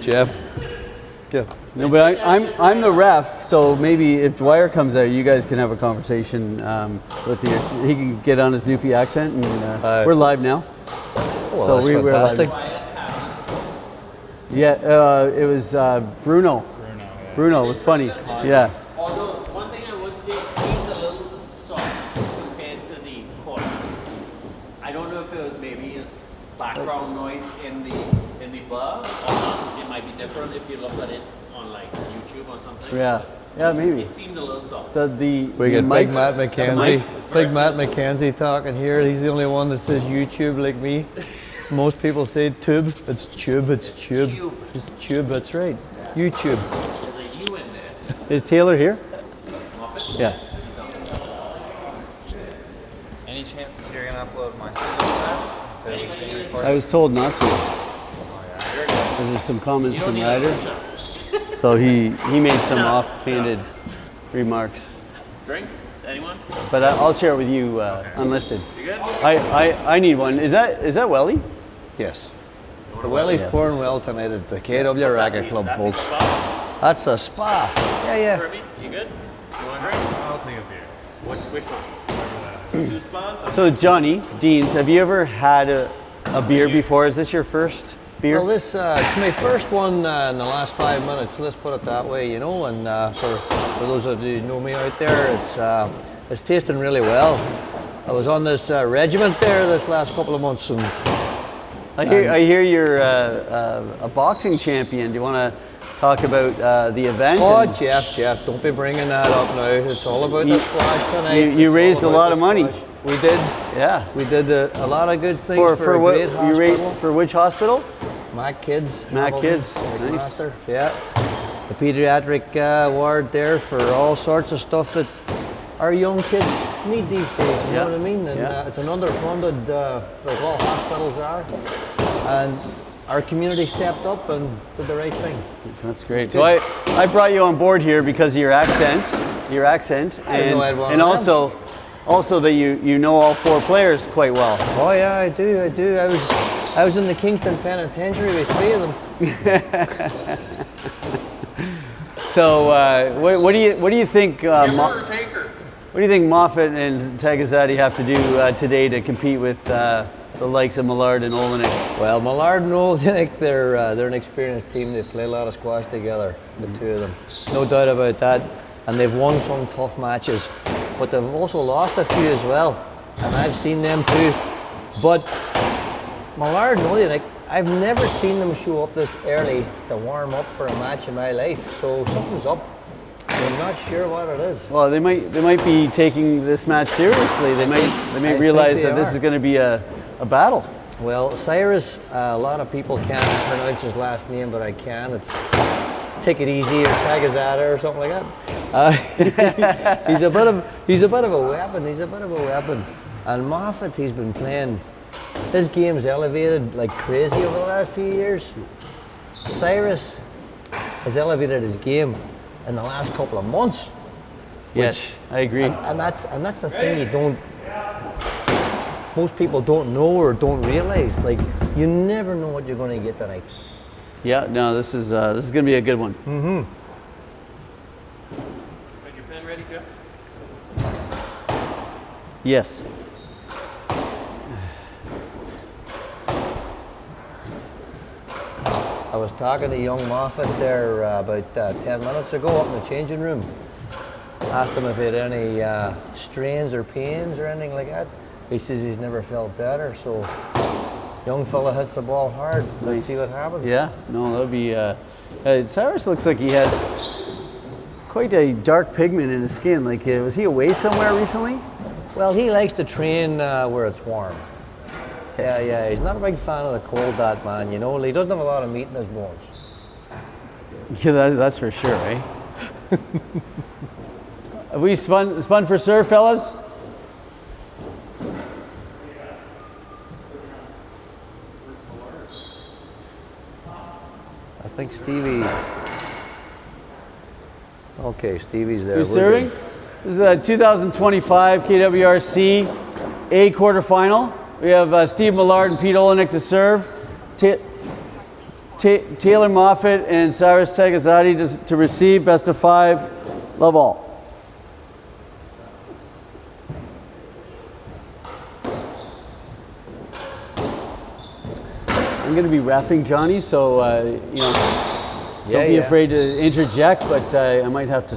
Jeff. Yeah. No, but I'm the ref, so maybe if Dwyer comes out, you guys can have a conversation with you. He can get on his Newfie accent, and we're live now. Well, so that's fantastic. Yeah, it was Bruno. Bruno was funny. Yeah. Although one thing I would say, it seemed a little soft compared to the quarters. I don't know if it was maybe background noise in the bar or not. It might be different if you look at it on like YouTube or something. Yeah. Yeah, maybe. It seemed a little soft. We got Big Matt McKenzie. Big Matt McKenzie talking here. He's the only one that says YouTube like me. Most people say tube. It's tube. It's tube. It's tube. That's right. YouTube. There's a U in there. Is Taylor here? Moffitt? Yeah. Any chance you're gonna upload my single match? I was told not to. There's some comments from Ryder. So he made some offhanded remarks. Drinks? Anyone? But I'll share it with you unlisted. You good? I need one. Is that Welly? Yes. The Welly's pouring well tonight at the KW Racket Club, That's folks. a spa? That's a spa. Yeah. Kirby, you good? You want a drink? I'll take a beer. Which one? So 2 spas? So Johnny Deans, have you ever had a beer before? Is this your first beer? Well, this it's my first one in the last 5 minutes. Let's put it that way, you know. And for those of you who know me out there, it's tasting really well. I was on this regiment there this last couple of months, and I hear you're a boxing champion. Do you want to talk about the event? oh, Jeff, don't be bringing that up now. It's all about the squash tonight. You raised a lot of money. We did. Yeah. We did a lot of good things for a what great you hospital. raised for which hospital? Mac Kids. Mac Hamilton, Kids. Big Nice. Master, yeah. The pediatric ward there for all sorts of stuff that our young kids need these days, you know what I mean? And it's an underfunded, like all hospitals are. And our community stepped up and did the right thing. That's great. So I brought you on board here because of your accent, and also that you know all 4 players quite well. Oh yeah, I do. I was in the Kingston Penitentiary with 3 of them. So what do you think? What do you think Moffitt and Taghizadeh have to do today to compete with the likes of Millard and Olijnyk? Well, Millard and Olijnyk, they're an experienced team. They play a lot of squash together, the 2 of them. No doubt about that. And they've won some tough matches, but they've also lost a few as well. And I've seen them too. But Millard and Olijnyk, I've never seen them show up this early to warm up for a match in my life. So something's up. I'm not sure what it is. Well, they might be taking this match seriously. They might realize that this is going to be a battle. Well, Cyrus, a lot of people can't pronounce his last name, but I can. It's Take It Easy or Taghizadeh or something like that. He's a bit of a weapon. And Moffitt, he's been playing. His game's elevated like crazy over the last few years. Cyrus has elevated his game in the last couple of months. Yes, I agree. And that's the thing most people don't know or don't realize. Like, you never know what you're going to get tonight. Yeah, no, this is going to be a good one. Got your pen ready, Jeff? Yes. I was talking to young Moffitt there about 10 minutes ago up in the changing room. Asked him if he had any strains or pains or anything like that. He says he's never felt better, so young fella hits the ball hard. Let's see what happens. Yeah, no, that'll be. Cyrus looks like he has quite a dark pigment in his skin. Like, was he away somewhere recently? Well, he likes to train where it's warm. Yeah, he's not a big fan of the cold, that man, you know. He doesn't have a lot of meat in his bones. Yeah, that's for sure, eh? Have we spun for serve, fellas? I think Stevie. Okay, Stevie's there. Who's serving? This is a 2025 KWRC A quarterfinal. We have Steve Millard and Pete Olijnyk to serve. Taylor Moffitt and Cyrus Taghizadeh to receive. Best of 5. Love all. I'm going to be reffing, Johnny, so don't be afraid to interject, but I might have to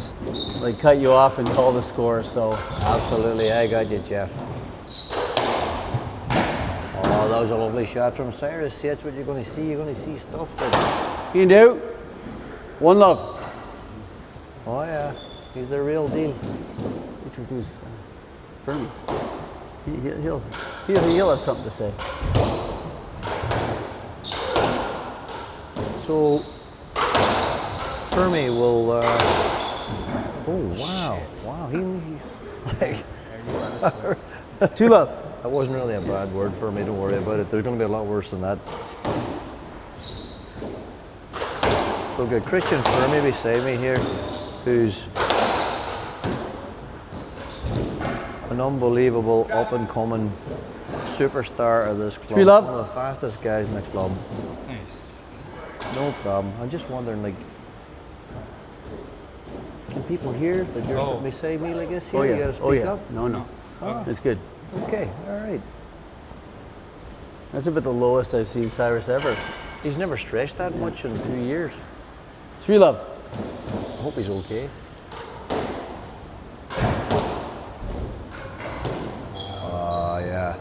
cut you off and call the score. So Absolutely, I got you, Jeff. Oh, that was a lovely shot from Cyrus. See, that's what you're going to see. You're going to see stuff that's... you can do. 1 love. Oh yeah, he's the real deal. Introduce Fermi. He'll have something to say. So, Fermi will. Oh wow, wow! He like 2 love. that wasn't really a bad word for me. Don't worry about it. There's going to be a lot worse than that. So good, Christian Fermi beside me here, who's an unbelievable up-and-coming superstar of this club. 3 love. One of the fastest guys in the club. Nice. No problem. I'm just wondering, like, can people hear that you're sitting beside me like this? Here, Oh yeah. you gotta speak up. No. It's good. Okay, all right. That's about the lowest I've seen Cyrus ever. He's never stretched that much in 2 years. 3 love. I hope he's okay. Oh yeah.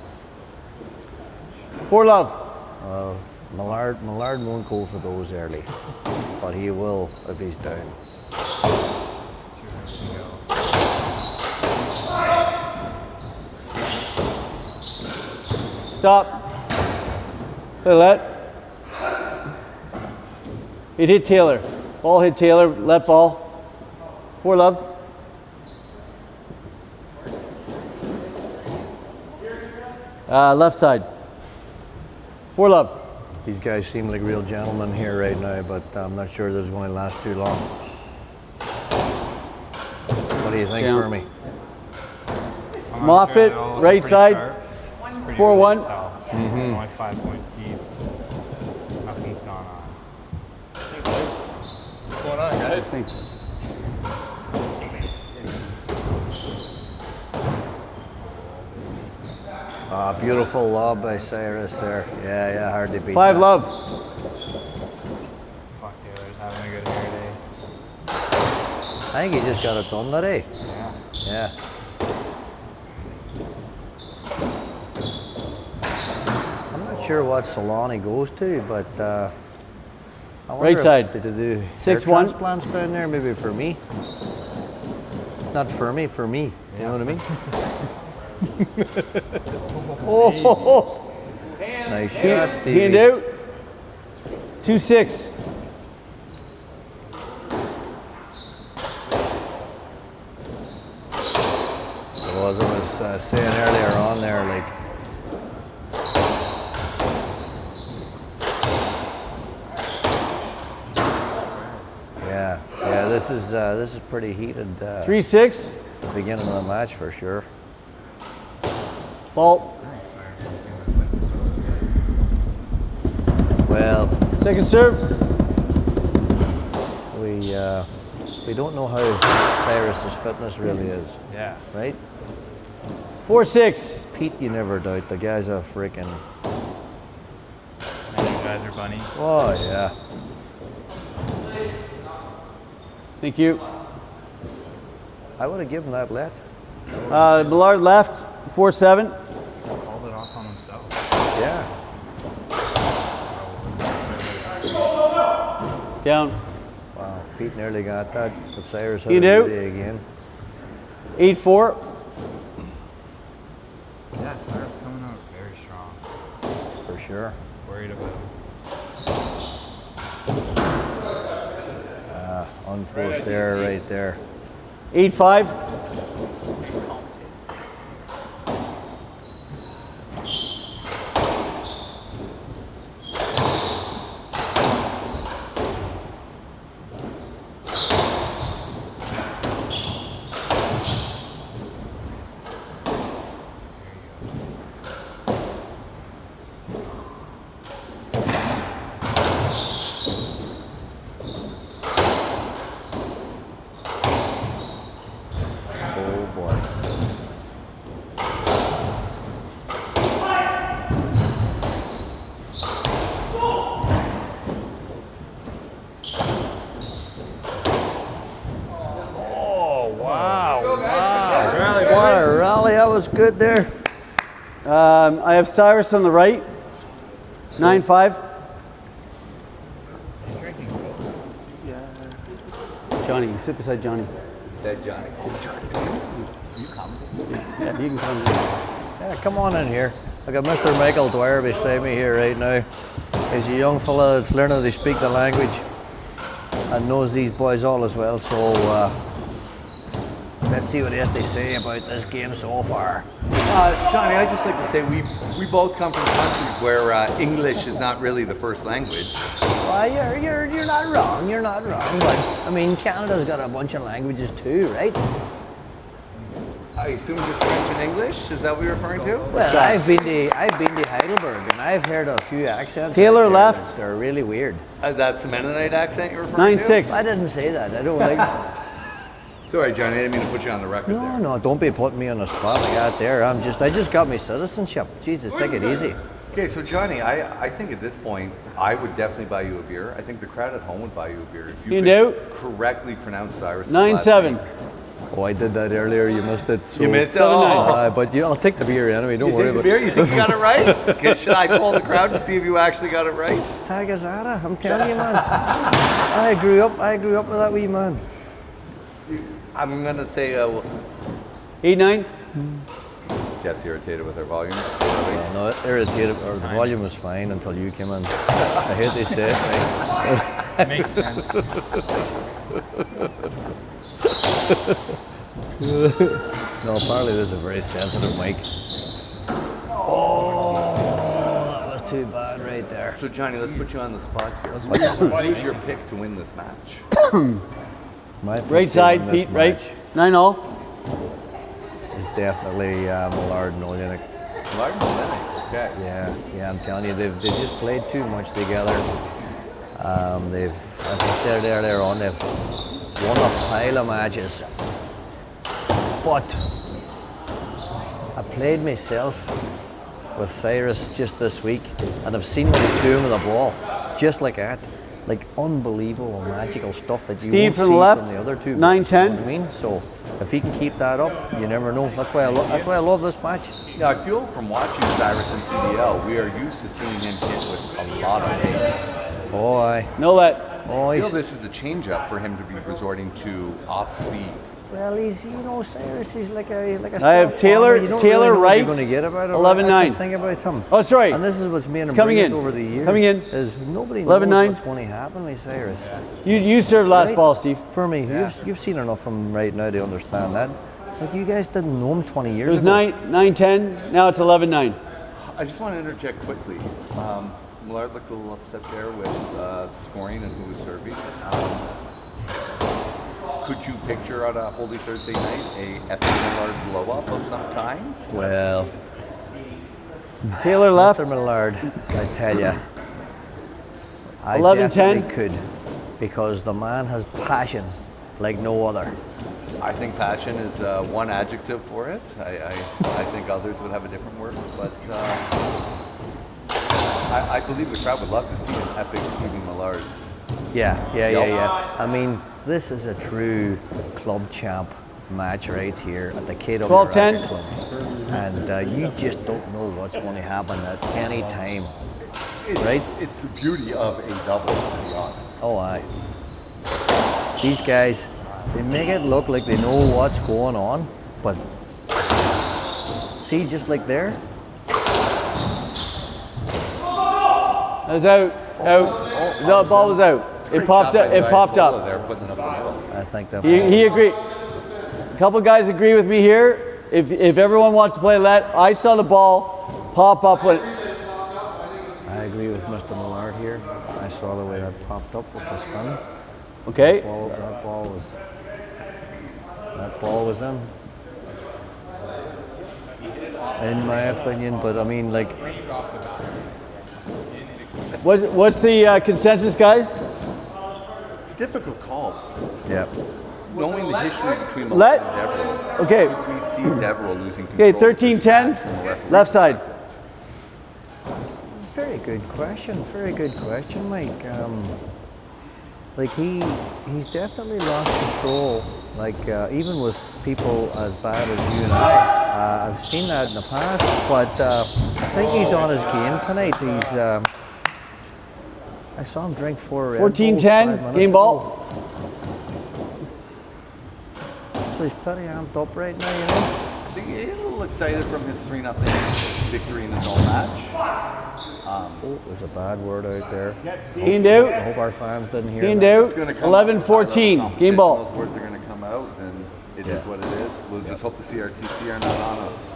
4 love. Millard won't go for those early, but he will if he's down. Stop. Let. It hit Taylor. Ball hit Taylor. Let ball. 4 love. Left side. 4 love. These guys seem like real gentlemen here right now, but I'm not sure this is going to last too long. What do you think, Down. Fermi? Moffitt, right side. 4-1. Only 5 points deep. Nothing's gone on. What's going on, guys? Thanks. Beautiful lob by Cyrus there. Yeah, hard to beat. 5 that. love. Fuck, Taylor's having a good hair day. I think he just got it done today. Yeah. Yeah. I'm not sure what salon he goes to, but I wonder Right if side. they do 6-1. transplants down there, maybe for me. Not for me, for me. You know what I mean? Oh, nice shot, Stevie. Hand out. 2-6. So as I was saying earlier on there, like, yeah, this is pretty heated. 3-6. Beginning of the match for sure. Fault. Well, Second serve. we don't know how Cyrus's fitness really is, Yeah. right? 4-6. Pete, you never doubt the guy's a freaking. Energizer bunny. Oh yeah. Thank you. I would have given that let. Millard left. 4-7. Called it off on himself. Yeah. Down. Wow. Pete nearly got that, but Cyrus had You a do. beauty again. 8-4. Yeah, Cyrus coming out very strong. For sure. Worried about him. Unforced error right there. 8-5. good there. I have Cyrus on the right. 9-5. Johnny, you sit beside Johnny. Said Johnny. You come. Yeah, you can come. Yeah, come on in here. I got Mr. Michael Dwyer beside me here right now. He's a young fella that's learning to speak the language and knows these boys all as well. So let's see what else they say about this game so far. Johnny, I'd just like to say we both come from countries where English is not really the first language. Well, you're not wrong. You're not wrong. But I mean, Canada's got a bunch of languages too, right? I assume just French and English? Is that what you're referring to? Well, I've been to Heidelberg and I've heard a few accents. Taylor out there left. that They're really weird. That's the Mennonite accent you're referring to? 9-6. I didn't say that. I don't like. Sorry, Johnny, I didn't mean to put you on the record there. No, don't be putting me on the spot like that there. I just got my citizenship. Jesus, take it easy. Okay, so Johnny, I think at this point, I would definitely buy you a beer. I think the crowd at home would buy you a beer if You could do? correctly pronounce Cyrus' last 9-7. name. Oh, I did that earlier. You missed it. So. You missed it? 7-9. But I'll take the beer anyway. Don't You worry take the about beer? You think you got it right? Okay, should I call the crowd to see if you actually got it right? Taghizadeh, I'm telling you, man. I grew up with that wee man. I'm gonna say 8-9. Jeff's irritated with our volume. No, irritated. Or the volume was fine until you came in. I hate they say it. Right? Makes sense. No, apparently this is a very sensitive mic. Oh, that was too bad right there. So Johnny, let's put you on the spot here. Who's your pick to win this match? My pick Right to side, win this Pete, right. match 9-0. is definitely Millard and Olijnyk. Okay. Yeah, I'm telling you, they've just played too much together. They've, as I said earlier on, they've won a pile of matches. But I played myself with Cyrus just this week, and I've seen what he's doing with the ball, just like that. Like unbelievable, magical stuff that you Steve won't from see the left, from the other two. 9-10. You know what I mean? So if he can keep that up, you never know. That's why I love this match. Yeah, I feel from watching Cyrus in PDL, we are used to seeing him hit with a lot of pace. Oh, aye. No let. Oh, I feel he's, this is a change-up for him to be resorting to off-speed. well, he's, Cyrus, he's like a I have stealth Taylor- bomber. You don't Taylor really know what right, you're going to get about him. 11-9. That's the thing about him. Oh, that's right. And this is what's made him coming brilliant in. over the years. Coming in. Is nobody 11-9. knows what's going to happen with Cyrus. You served last Right? ball, Steve. For me, you've seen enough of him right now to understand that. Like you guys didn't know him 20 It years was ago. 9-10. Now it's 11-9. I just want to interject quickly. Millard looked a little upset there with scoring and who was serving. Could you picture on a Holy Thursday night a epic Millard blow-up of some kind? Well, Taylor left. Mr. Millard, I tell you, I 11-10. definitely could, because the man has passion like no other. I think passion is one adjective for it. I think others would have a different word, but I believe the crowd would love to see an epic Stephen Millard. Yeah. I mean, this is a true club champ match right here at the KWRC 12-10. club. And you just don't know what's going to happen at any time. Right? It's the beauty of a double, to be honest. Oh, aye. These guys, they make it look like they know what's going on, but see, just like there, It was out. The ball was out. It popped up. It popped up. There, putting it up the middle. I think that He agreed. A couple guys agree with me here. If everyone wants to play let, I saw the ball pop up when. I agree with Mr. Millard here. I saw the way that popped up with the spin. Okay. That ball was in. In my opinion, but I mean, like, What's the consensus, guys? It's a difficult call. yeah. Knowing the history between Let- Millard and Deverell, Okay. we see Deverell losing control. Okay. of this 13-10. match from the referee. Left side. Very good question, Mike. Like he's definitely lost control. Like even with people as bad as you and I, I've seen that in the past, but I think he's on his game tonight. He's. I saw him drink 4 Red Bulls 5 14-10, minutes game ago. ball. So he's pretty amped up right now, you know. I think he's a little excited from his 3-0 victory in his own match. Oh, there's a bad word out there. Gained I out. hope our fans didn't hear Gained that. out. It's gonna come 11-14, out of game competition. ball. Those words are going to come out, and it is what it is. We'll just hope the CRTC are not on us.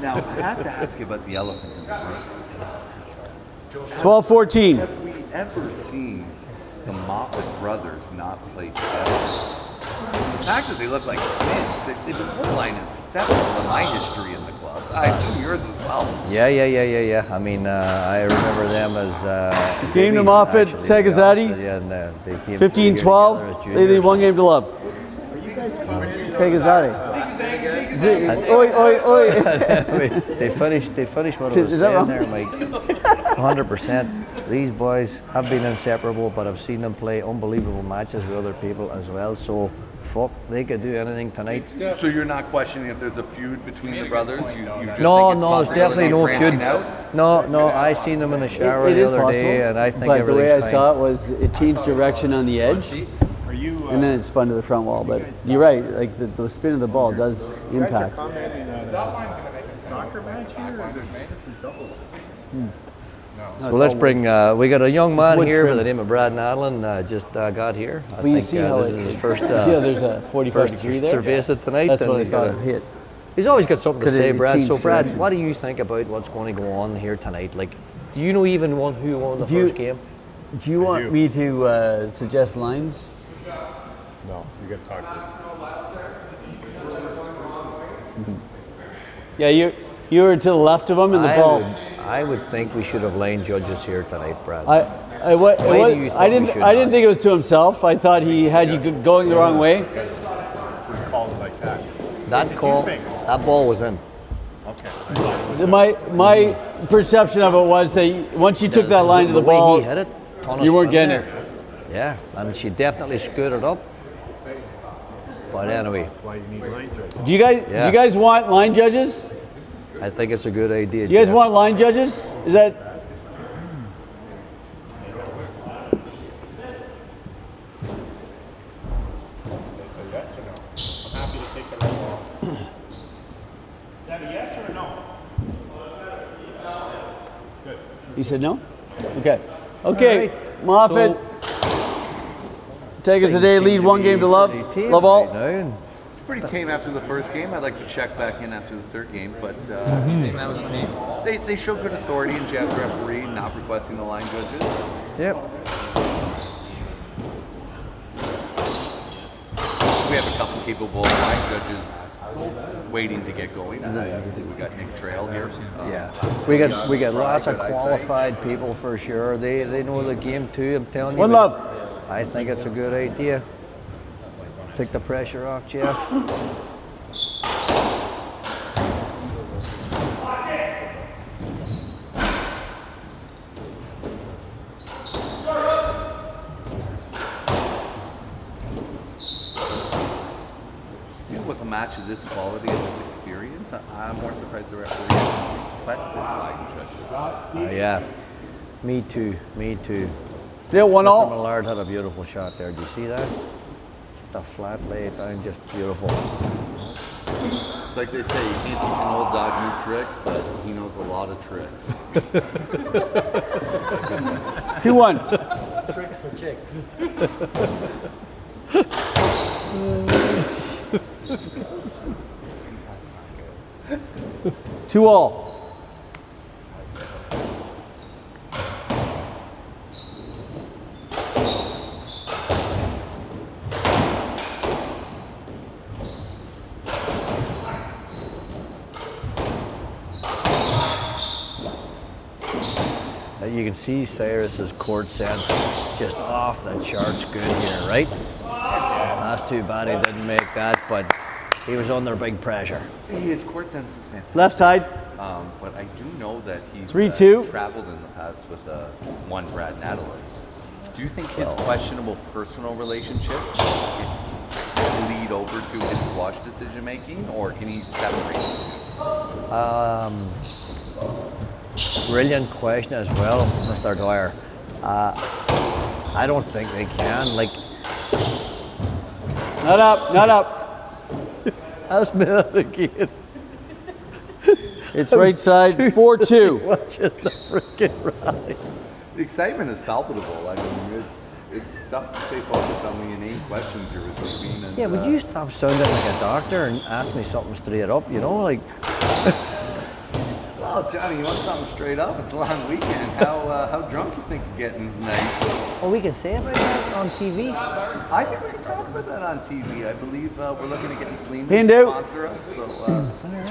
Now, I have to ask you about the elephant in the room. 12-14. Have we ever seen the Moffitt brothers not play together? The fact that they look like twins, they've been borderline inseparable in my history in the club. I assume yours as well. Yeah. I mean, I remember them as Game to babies, Moffitt, actually, to be honest Taghizadeh. with you, and they came through here 15-12. together as They lead juniors. 1 game to love. Taghizadeh. Oi. they finished what I was Is that saying wrong? there, Mike. 100%. These boys have been inseparable, but I've seen them play unbelievable matches with other people as well. So, fuck, they could do anything tonight. So you're not questioning if there's a feud between the brothers? You just No, think it's there's possible definitely they're no branching feud. out? No, I seen them in the shower It the is other possible, day, and I think but the way I everything's fine. saw it was it changed direction on the edge, and then it spun to the front wall. But you're right, like the spin of the ball does impact. Commenting on is that line going to make a soccer match here? Or this is doubles. So let's bring, we got a young man wood here trim. by the name of Brad Nadlin, just got here. I Well, you think see how this it- is his first, yeah, there's a 45 first degree there. surveys it tonight. That's and what he's it's got got to a- hit. He's always got something to 'Cause say, it Brad. changed So, Brad, direction. what do you think about what's going to go on here tonight? Like, do you know even who won the Do you- first game? Do you want me to suggest lines? No, you got to talk to them. Yeah, you were to the left of him in the ball. I would think we should have line judges here tonight, Brad. Why do you think we should I didn't not? think it was to himself. I thought he had you going the wrong way. Because for calls like that. that did you call, think? that ball was in. Okay. My perception of it was that once you took that line to the way ball, he hit it, ton of you weren't spin getting there. Yeah, and she definitely scooted up. But anyway, That's why you need line judges. do you guys want line judges? I think it's a good idea. You guys Jeff. want line judges? Is that Yes or no? I'm happy to take the red ball. Is that a yes or a no? Good. you said no? Okay. Okay. right. Moffitt. Take us a day, Things lead seem 1 to game be to love. pretty tame Love all. right now, and It's pretty tame after the first game. I'd like to check back in after the third game, but I think that was tame. they show good authority in Jeff's referee not requesting the line judges. Yep. We have a couple capable line judges waiting to get going. I think we got Nick Trail here. Yeah. We got lots of good eyesight. qualified people for sure. They know the game too. I'm telling you. One but love. I think it's a good idea. Take the pressure off, Jeff. You know, with a match of this quality and this experience, I'm more surprised the referee requested line judges. Yeah. Me too. Me too. Yeah, 1 Mr. all. Millard had a beautiful shot there. Do you see that? Just a flat lay down, just beautiful. It's like they say, you can't teach an old dog new tricks, but he knows a lot of tricks. 2-1. Tricks for chicks. 2 all. You can see Cyrus's court sense just off the charts good here, right? That's too bad he didn't make that, but he was under big pressure. His court sense is fantastic. Left side. But I do know that he's 3-2. traveled in the past with one Brad Nadler. Do you think his questionable personal relationships bleed over to his squash decision making, or can he separate the two? Brilliant question as well, Mr. Dwyer. I don't think they can. Like, Not up, not up. how's Millard again? It's right side, 4-2. Watching the freaking ride. The excitement is palpable. I mean, it's tough to stay focused on the inane questions you're receiving. And, Yeah, would you stop sounding like a doctor and ask me something straight up? You know, like. Well, Johnny, you want something straight up? It's a long weekend. How drunk you think you're getting tonight? Oh, we can say about that on TV. I think we can talk about that on TV. I believe we're looking at getting Sleeman Hand to out. sponsor us. So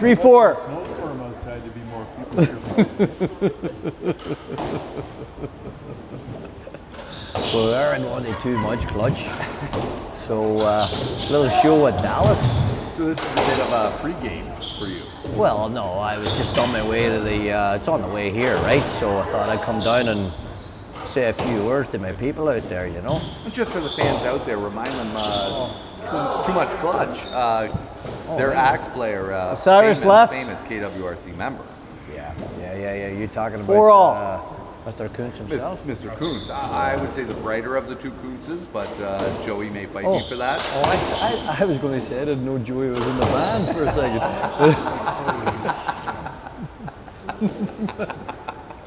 3-4. Snowstorm outside to be more people. So we aren't wanting too much clutch. So little show at Dallas. So this is a bit of a pregame for you. Well, no, I was just on my way to the. It's on the way here, right? So I thought I'd come down and say a few words to my people out there. You know. And just for the fans out there, remind them too much clutch. Their axe player, Cyrus left. famous KWRC member. Yeah. You're talking about 4 all. Mr. Kuntz himself. Mr. Kuntz. I would say the brighter of the two Kuntzes, but Joey may fight me for that. Oh, I was going to say I didn't know Joey was in the band for a second.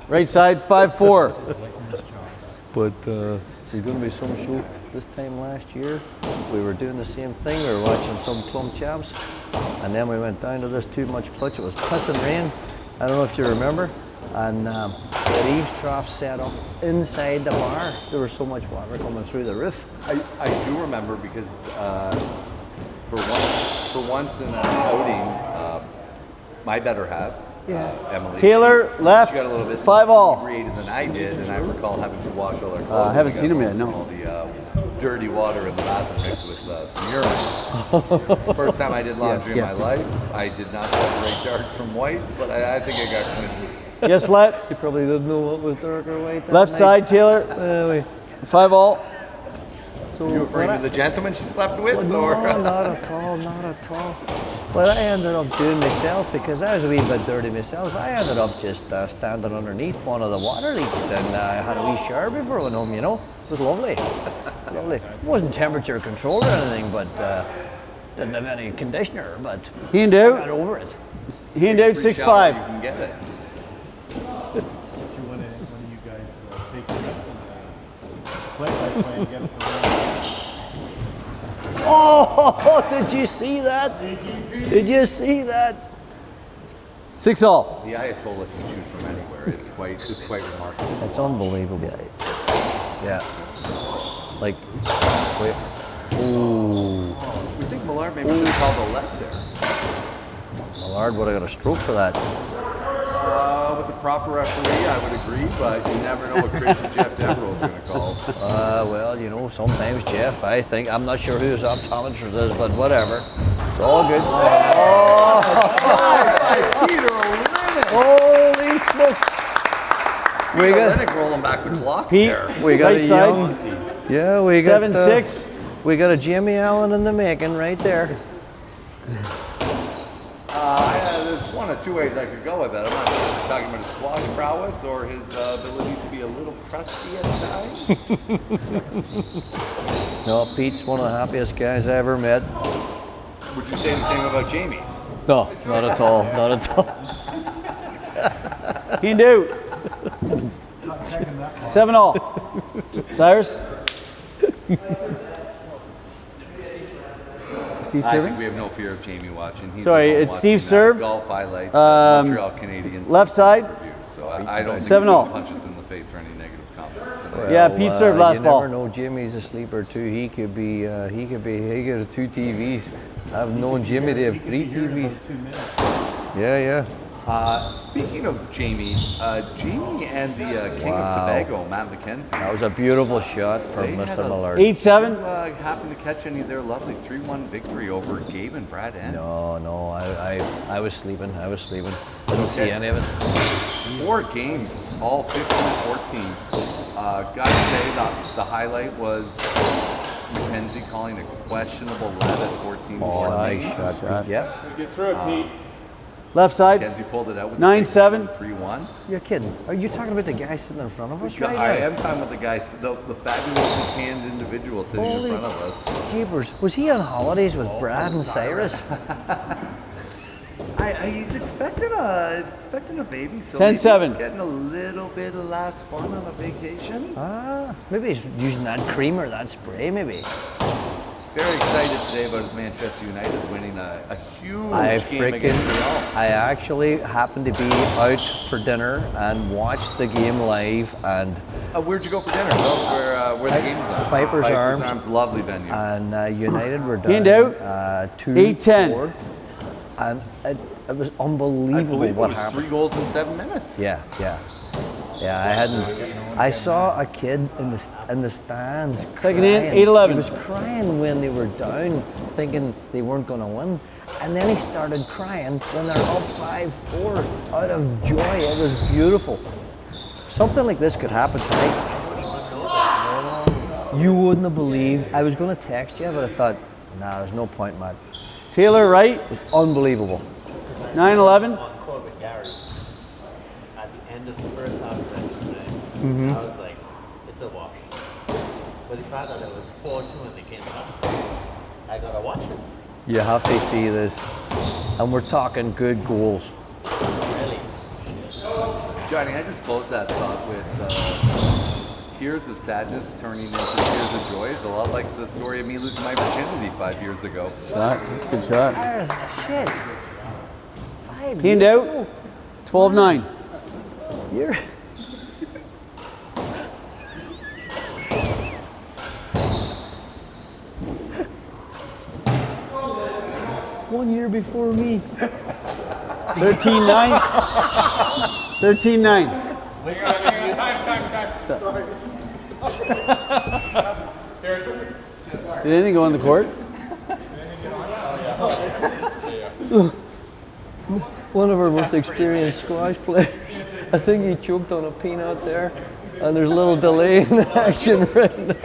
Right side, 5-4. But there's going to be some show this time last year. We were doing the same thing. We were watching some Plum Champs, and then we went down to this too much clutch. It was pissing rain. I don't know if you remember. And the eaves trough set up inside the bar. There was so much water coming through the roof. I do remember because for once in an outing, my better half, Emily. Taylor left, She got a little bit 5 all. inebriated than I did, and I recall having to wash all our clothes. I haven't We seen got him yet, no. All the dirty water in the bathroom mixed with some urine. First time I did laundry in my life. I did not separate darks from whites, but I think I got committed. Yes, let. You probably didn't know what was dark or white. That Left night. side, Taylor, 5 all. So You referring to the gentleman she slept with, Well, or? no, not at all, not at all. But I ended up doing myself because I was a wee bit dirty myself. I ended up just standing underneath one of the water leaks, and I had a wee shower before I went home. You know, it was lovely, lovely. It wasn't temperature controlled or anything, but didn't have any conditioner. But Hand I got out, over it. hand out, Free shower, You 6-5. can get it. Do one of you guys take the rest of the play-by-play and get us around? Oh, did you see that? Did you see that? 6 all. The Ayatollah can shoot from anywhere. It's quite remarkable. It's unbelievable. Yeah. Like, wait. Ooh. We think Millard maybe should have called the left there. Millard would have got a stroke for that. With the proper referee, I would agree, but you never know what crazy Jeff Devereaux's going to call. Well, you know, sometimes Jeff, I'm not sure who his optometrist is, but whatever. It's all good. Peter Olijnyk! Holy smokes. We got, Olijnyk rolling back the clock Pete, there. we got right a side, young, yeah, we got 7-6. we got a Jimmy Allen in the making right there. There's one or two ways I could go with that. I'm not talking about his squash prowess or his ability to be a little crusty at times. No, Pete's one of the happiest guys I ever met. Would you say the same about Jamie? No, not at all, not at all. Hand out. 7 all. Cyrus? Steve I serving? think we have no fear of Jamie watching. He's Sorry, at home it's watching, Steve serve. Golf highlights, Montreal Canadiens. left side. reviews. So I don't think 7 he's all. gonna punch us in the face for any negative comments. Yeah, Pete served last you ball. never know. Jimmy's a sleeper too. He could have 2 TVs. I've known Jimmy to have 3 TVs. 2 minutes. Yeah. Speaking of Jamie, Jamie and the King of Tobago, Matt McKenzie. That was a beautiful shot from They had Mr. a- Millard. 8-7. Happened to catch any of their lovely 3-1 victory over Gabe and Brad Ents. No, I was sleeping. Didn't see any of it. 4 games, all 15-14. Gotta say that the highlight was McKenzie calling a questionable lead at 14-14. Nice shot, shot. Pete. Yep. Get through it, Pete. Left side. McKenzie pulled it out with 9-7. 3-1. You're kidding. Are you talking about the guy sitting in front of us right I now? am talking about the guy, the fabulously tanned individual sitting Holy in front of us. jeepers. Was he on holidays with Brad and Cyrus? He's expecting a baby, so 10-7. maybe he's getting a little bit of last fun on a vacation. Maybe he's using that cream or that spray, maybe. Very excited today about his Manchester United winning a huge game against Real. I actually happened to be out for dinner and watched the game live, and Where'd you go for dinner? Tell us where the game's at. Piper's Arms. Lovely venue. United were Hand down out. 2-4, 8-10. and it was I unbelievable believe what it was happened. 3 goals in 7 minutes. Yeah. I hadn't. I saw a kid in the stands. Second in, crying. 8-11. He was crying when they were down, thinking they weren't going to win, and then he started crying when they're up 5-4 out of joy. It was beautiful. Something like this could happen tonight. You wouldn't have believed. I was going to text you, but I thought, nah, there's no point, Matt. Taylor right. It was unbelievable. 9-11. On court with Gary at the end of the first half of today. Mm-hmm. I was like, it's a wash. But the fact that it was 4-2 and they came back, I gotta watch it. You have to see this, and we're talking good goals. Really. Johnny, I just closed that thought with tears of sadness turning into tears of joy. It's a lot like the story of me losing my virginity 5 years ago. Shot. That's a good shot. Shit. 5 Hand years out. ago. 12-9. You're. One year before me. 13-9. 13-9. Did anything go on the court? So, one of our most experienced squash players, I think he choked on a peanut there, and there's a little delay in the action right now.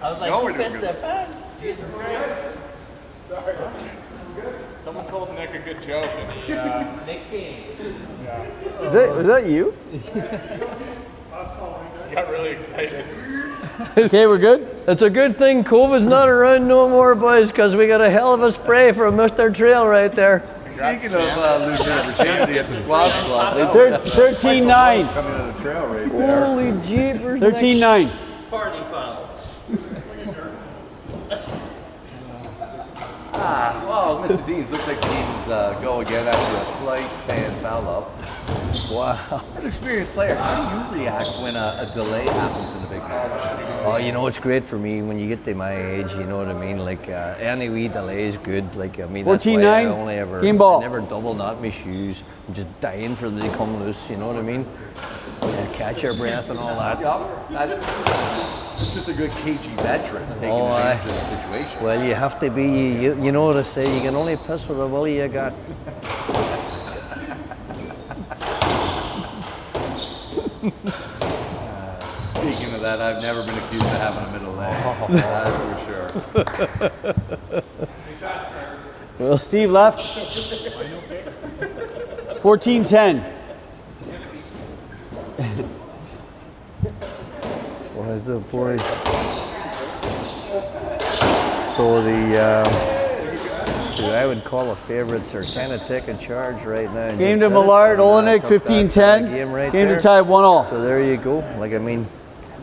I was like, No, who we're doing pissed good. their pants? Jesus Christ. Someone told Nick a good joke, and he, Nicky. Was that you? got really excited. Okay, we're good? It's a good thing COVID's not around no more, boys, because we got a hell of a spray from Mr. Trail right there. Speaking of losing your virginity at the squash club, 13-9. coming on the trail right there. Holy jeepers. 13-9. Party foul. Well, Mr. Deans, looks like Deans go again after a slight fan foul up. Wow. As an experienced player, how do you react when a delay happens in a big match? Oh, you know, it's great for me when you get to my age, you know what I mean? Like, any wee delay is good. Like, I mean, that's why I 14-9, only ever, game ball. I never double knot my shoes. I'm just dying for them to come loose, you know what I mean? And catch your breath and all that. It's just a good cagey veteran taking Oh, aye. advantage of the situation. Well, you have to be, you know what I say, you can only piss with the willy you got. Speaking of that, I've never been accused of having a middle leg. That's for sure. Well, Steve left. 14-10. What is it, boys? So the who I would call the favorites are kind of taking charge right now. and Game just to did it, Millard, and, Olijnyk, took that 15-10. Game, right Game there. to tie 1-all. So there you go. Like, I mean,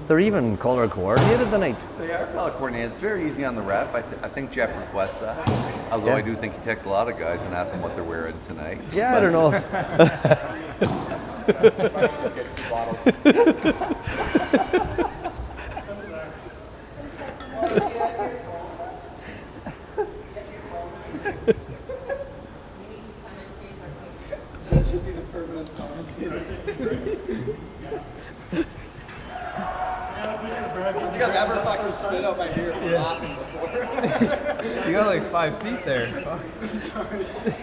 they're even color coordinated tonight. They are color coordinated. It's very easy on the ref. I think Jeff requests that. Although I do think he texts a lot of guys and asks them what they're wearing tonight. Yeah, I don't know. think I've ever fucking spit out my beer from laughing before. You got like 5 feet there.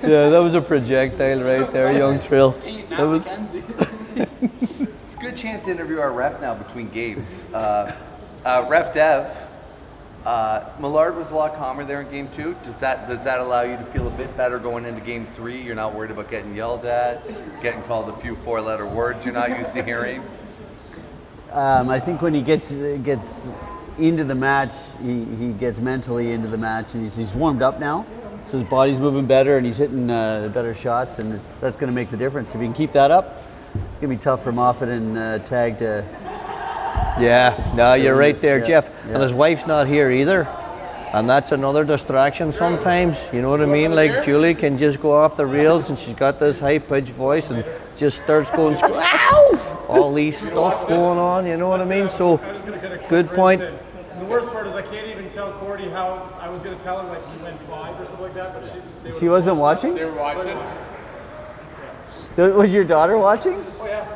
Yeah, that was a projectile right there, young Trill. Ain't That Matt was. McKenzie. It's a good chance to interview our ref now between games. Ref Dev, Millard was a lot calmer there in game 2. Does that allow you to feel a bit better going into game 3? You're not worried about getting yelled at, getting called a few 4-letter words you're not used to hearing? I think when he gets into the match, he gets mentally into the match, and he's warmed up now. So his body's moving better, and he's hitting better shots, and that's going to make the difference. If he can keep that up, it's going to be tough for Moffitt and Tag to. Yeah, no, you're right there, Yeah, Jeff. yeah. And his wife's not here either. And that's another distraction sometimes. You know what I mean? Like Julie can just go off the rails and she's got this high-pitched voice and just starts going, ow! All these stuff going on, you know what I mean? So, good point. And the worst part is I can't even tell Cordy how I was going to tell him like he went 5 or something like that, but She wasn't watching? They were watching. Was your daughter watching? Oh yeah,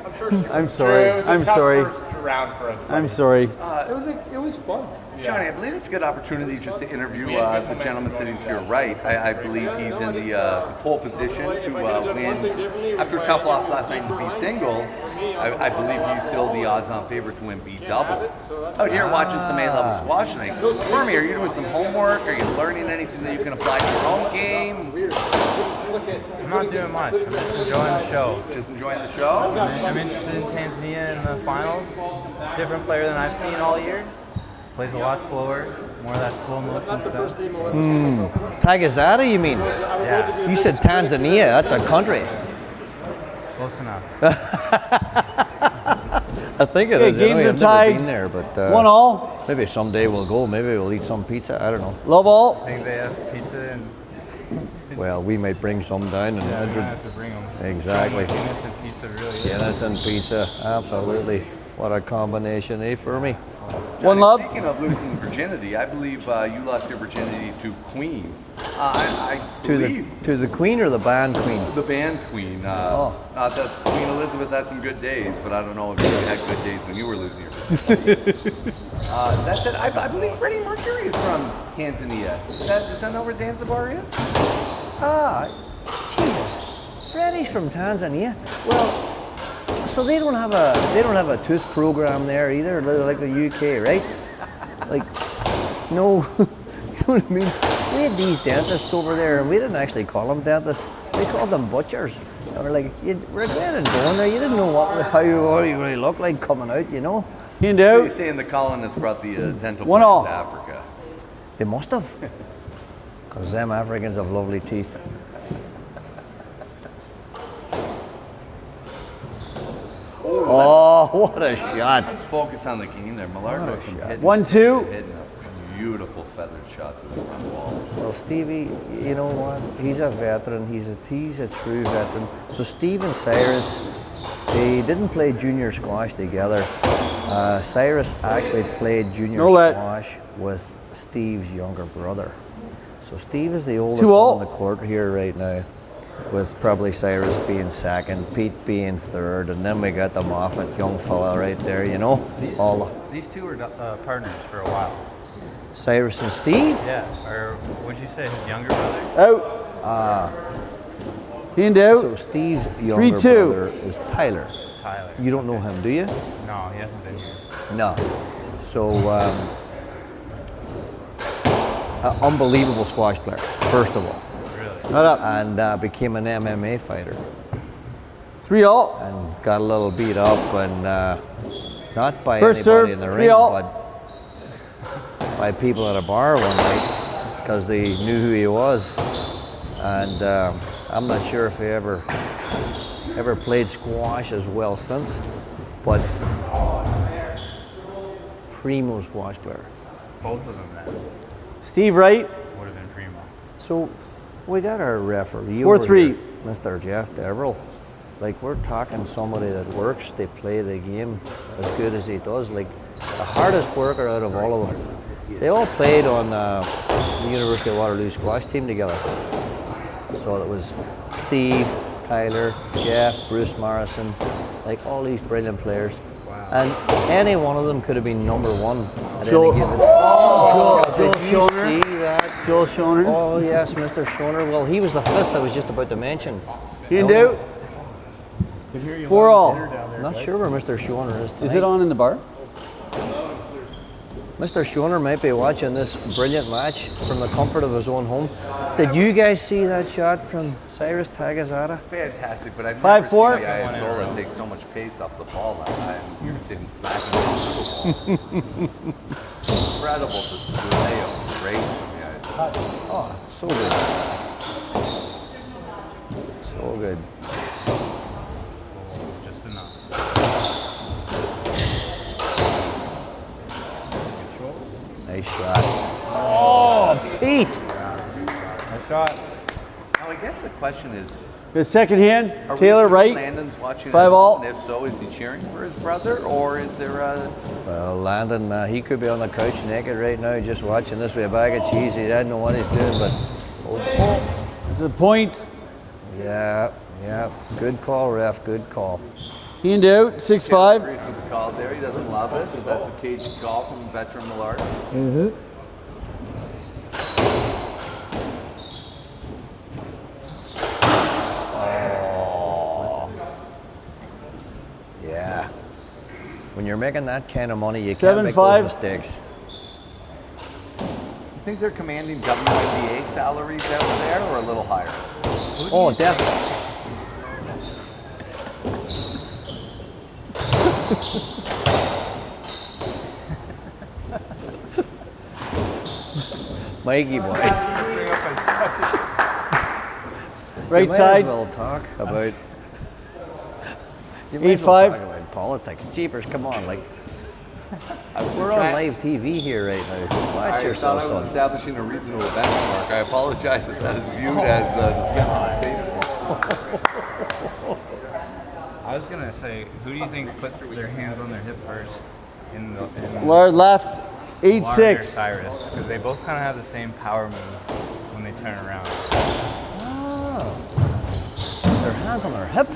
I'm sure. I'm sorry. I'm sorry. Round for us. I'm sorry. It was fun. Johnny, I believe it's a good opportunity just to interview the gentleman sitting to your right. I believe he's in the pole position to win. After a couple offs last night in the B singles, I believe he's still the odds-on favorite to win B doubles. Out here watching some A-level squash tonight. For me, are you doing some homework? Are you learning anything that you can apply to your own game? I'm not doing much. I'm just enjoying the show. Just enjoying the show? I'm interested in Tanzania in the finals. It's a different player than I've seen all year. Plays a lot slower, more of that slow motion stuff. Taghizadeh, you mean? Yeah, You said Tanzania, that's a country. close enough. I think it Okay, is. games Anyway, are I've never tied. been there, but 1-1. maybe someday we'll go. Maybe we'll eat some pizza. I don't know. Love all. I think they have pizza and Well, we might bring some down. And I'm gonna have to bring them. Exactly. Guinness and pizza really is. Guinness and pizza, absolutely. What a combination, eh, for me? One love. Speaking of losing virginity, I believe you lost your virginity to Queen. I believe To the Queen or the band Queen? the band Queen. Not that Queen Elizabeth had some good days, but I don't know if you had good days when you were losing your virginity. That said, I believe Freddie Mercury is from Tanzania. Is that not where Zanzibar is? Ah, Jesus. Freddie's from Tanzania. Well, so they don't have a tooth program there either, like the UK, right? Like, no, you know what I mean? We had these dentists over there, and we didn't actually call them dentists. We called them butchers. And we're like, you regretted going there. You didn't know how you really look like coming out, you know? Hand They out. say the colonists brought the dental 1-1. plan to Africa. They must have, because them Africans have lovely teeth. Oh, what a shot! Let's focus on the game there. Millard What a goes from shot. head 1-2. hitting a beautiful feathered shot to the front wall. Well, Stevie, you know what? He's a veteran. He's a true veteran. So Steve and Cyrus, they didn't play junior squash together. Cyrus actually played junior squash with Steve's younger brother. So Steve is the oldest 2-2. one on the court here right now, with probably Cyrus being second, Pete being third, and then we got the Moffitt young fella right there, you know? These two were partners for a while. Cyrus and Steve? Yeah, or what'd you say, his younger brother? Out. Hand out. So Steve's younger 3-2. brother is Tyler. Tyler. You don't know him, do you? No, he hasn't been here. No. So, unbelievable squash player, first of all. Really? Not up. And became an MMA fighter 3-0. and got a little beat up, and not by First anybody serve, in the ring, 3-0. but by people at a bar one night, because they knew who he was. And I'm not sure if he ever played squash as well since, but primo squash player. Both of them then Steve Wright. would have been primo. So we got our referee 4-3. over here, Mr. Jeff Deverell. Like, we're talking somebody that works, they play the game as good as he does. Like, the hardest worker out of all of them. They all played on the University of Waterloo squash team together. So it was Steve, Tyler, Jeff, Bruce Morrison, like all these brilliant players. And any one of them could have been number one at Joel- any given. Joel Did you Schoner. see that? Joel Schoner. Oh yes, Mr. Schoner. Well, he was the fifth I was just about to mention. Hand out. 4-all. I'm not sure where Mr. Schoner is tonight. Is it on in the bar? Mr. Schoner might be watching this brilliant match from the comfort of his own home. Did you guys see that shot from Cyrus Taghizadeh? Fantastic, but I've 5-4. never seen Ayatollah take so much pace off the ball that time. You're sitting smacking the ball. Incredible display of grace from the Ayatollah. Oh, so good. So good. Just enough. Nice shot. Oh, Pete! Nice shot. Now, I guess the question is, Good second hand. are we Taylor sure right. Landon's watching 5 at all. home? And if so, is he cheering for his brother, or is there a... Well, Landon, he could be on the couch naked right now just watching this with a bag of cheese. He doesn't know what he's doing, but... Oh, It's a point. yeah. Good call, ref. Good call. Hand out. 6-5. Agrees with the call there. He doesn't love it, but that's a cagey call from veteran Millard. Yeah. When you're making that kind of money, you can't make 7-5. those mistakes. You think they're commanding WNBA salaries out there, or a little higher? Oh, definitely. Mikey boy. Right You might side. as well talk about. You 8-5. talk about politics. Jeepers, come on, like we're on trying- live TV here right now. Watch I yourself, thought I was son. establishing a reasonable benchmark. I apologize if that is viewed as a defensive statement. I was gonna say, who do you think put their hands on their hip first in the Millard left. Millard or 8-6. Cyrus? Because they both kind of have the same power move when they turn around. Their hands on their hip.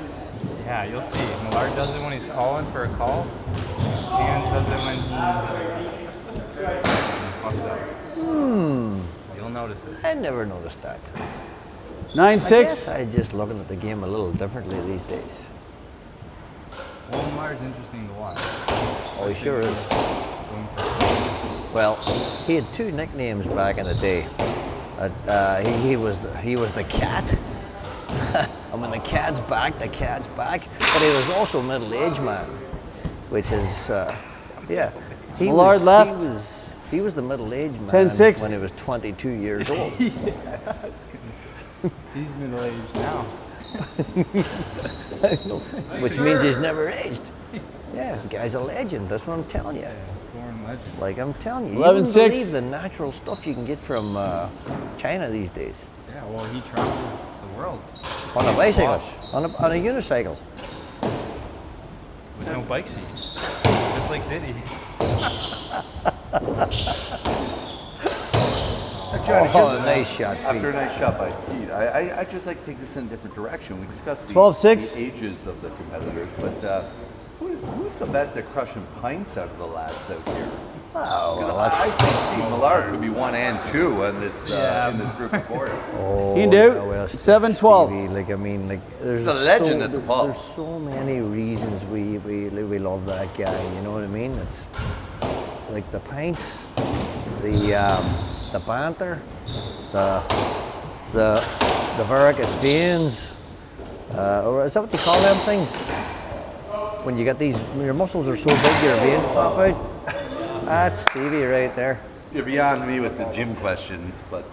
Yeah, you'll see. Millard does it when he's calling for a call. Hands does it when he fucks up. You'll notice it. I never noticed that. I 9-6. guess I'm just looking at the game a little differently these days. Well, Millard's interesting to watch. Oh, he sure is. Going for Well, he had two nicknames back in the day. He was the cat. And when the cat's back, the cat's back. But he was also a middle-aged man, which is, yeah. Millard left. He was the middle-aged man 10-6. when he was 22 years old. He's middle-aged now. Which means he's never aged. Yeah, the guy's a legend. That's what I'm telling you. Born legend. Like I'm telling you, 11-6. you wouldn't believe the natural stuff you can get from China these days. Yeah, well, he traveled the world On a bicycle, on a unicycle. with no bike seats. Just like Diddy. Oh, nice shot, After a Pete. nice shot by Pete, I'd just like to take this in a different direction. We discussed the 12-6. ages of the competitors, but who's the best at crushing pints out of the lads out here? Oh, well, I that's think Steve Millard could be 1 and 2 in this group of fours. Hand out. yeah, well, 7-12. Stevie, like I mean, like there's He's a legend at the pub. There's so many reasons we love that guy. You know what I mean? It's like the pints, the banter, the varicose veins, or is that what they call them things? When you get these, when your muscles are so big, your veins pop out. That's Stevie right there. You're beyond me with the gym questions, but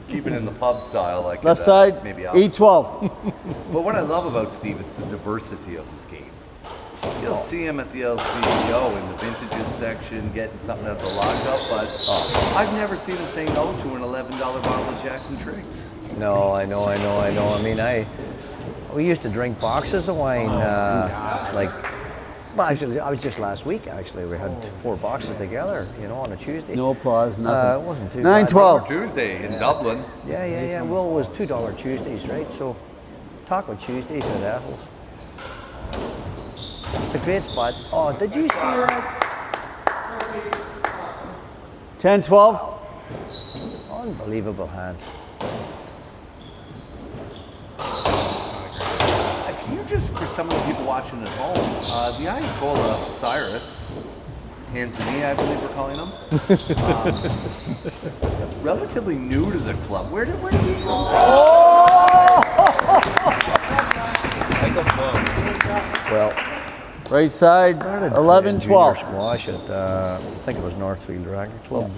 keep it in the pub style. I could, Left side. maybe 8-12. But what I love about Steve is the diversity of his game. You'll see him at the LCBO in the vintages section getting something out of the lockup, but I've never seen him say no to an $11 bottle of Jackson Tricks. No, I know. I mean, we used to drink boxes of wine, well, actually, I was just last week, actually. We had 4 boxes together, you know, on a Tuesday. No applause, nothing. It wasn't too bad. 9-12. Tuesday in Dublin. Yeah. Well, it was $2 Tuesdays, right? So, Taco Tuesdays at Ethel's. It's a great spot. Oh, did you see that? 10-12. Unbelievable hands. Can you just for some of the people watching at home, the Ayatollah Cyrus, Tanzania, I believe we're calling him, relatively new to the club. Where did he come from? Well, Right side, started 11, playing junior 12. squash at, I think it was Northfield Racquet Club.